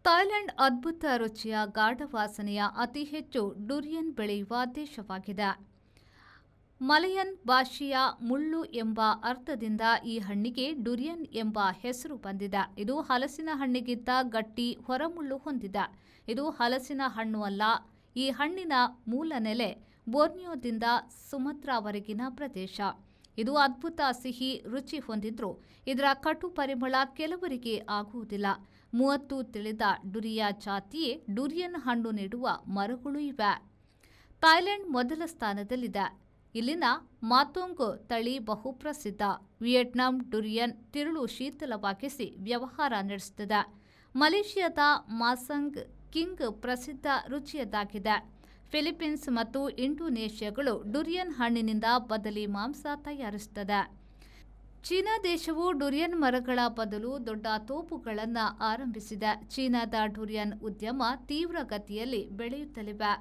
Thailand ಅದ್ಭುತ ರುಚಿಯ ಗಾಢವಾಸನೆಯ ಅತಿ ಹೆಚ್ಚು ಡುರಿಯನ್ ಬೆಳೆಯುವ ದೇಶವಾಗಿದೆ. ಮಲಯನ್ ಭಾಷೆಯ ಮುಳ್ಳು ಎಂಬ ಅರ್ಥದಿಂದ ಈ ಹಣ್ಣಿಗೆ ಡುರಿಯನ್ ಎಂಬ ಹೆಸರು ಬಂದಿದೆ. ಇದು ಹಲಸಿನ ಹಣ್ಣಿಗಿಂತ ಗಟ್ಟಿ ಹೊರಮುಳ್ಳು ಹೊಂದಿದೆ. ಇದು ಹಲಸಿನ ಹಣ್ಣು ಅಲ್ಲ. ಈ ಹಣ್ಣಿನ ಮೂಲ ನೆಲೆ ಬೋರ್ನಿಯೋದಿಂದ ಸುಮತ್ರಾವರೆಗಿನ ಪ್ರದೇಶ. ಇದು ಅದ್ಭುತ ಸಿಹಿ ರುಚಿ ಹೊಂದಿದ್ರೂ ಇದರ ಕಟು ಪರಿಮಳ ಕೆಲವರಿಗೆ ಆಗುವುದಿಲ್ಲ. 30 ತಿಳಿದ ಡುರಿಯಾ ಜಾತಿಯೇ ಡುರಿಯನ್ ಹಣ್ಣು ನೀಡುವ ಮರಗಳು ಇವೆ. ಥಾಯ್ಲೆಂಡ್ ಮೊದಲ ಸ್ಥಾನದಲ್ಲಿದೆ. ಇಲ್ಲಿನ ಮಾತೋಂಗ್ ತಳಿ ಬಹುಪ್ರಸಿದ್ಧ. ವಿಯೆಟ್ನಾಂ ಡುರಿಯನ್ ತಿರುಳು ಶೀತಲವಾಗಿಸಿ ವ್ಯವಹಾರ ನಡೆಸುತ್ತದೆ. ಮಲೇಷಿಯಾದ ಮಾಸಂಗ್ ಕಿಂಗ್ ಪ್ರಸಿದ್ಧ ರುಚಿಯದ್ದಾಗಿದೆ. ಫಿಲಿಪೀನ್ಸ್ ಮತ್ತು ಇಂಡೋನೇಷ್ಯಾಗಳು ಡುರಿಯನ್ ಹಣ್ಣಿನಿಂದ ಬದಲಿ ಮಾಂಸ ತಯಾರಿಸುತ್ತದೆ. ಚೀನಾ ದೇಶವು ಡುರಿಯನ್ ಮರಗಳ ಬದಲು ದೊಡ್ಡ ತೋಪುಗಳನ್ನು ಆರಂಭಿಸಿದೆ. ಚೀನಾದ ಡುರಿಯನ್ ಉದ್ಯಮ ತೀವ್ರಗತಿಯಲ್ಲಿ ಬೆಳೆಯುತ್ತಲಿವೆ.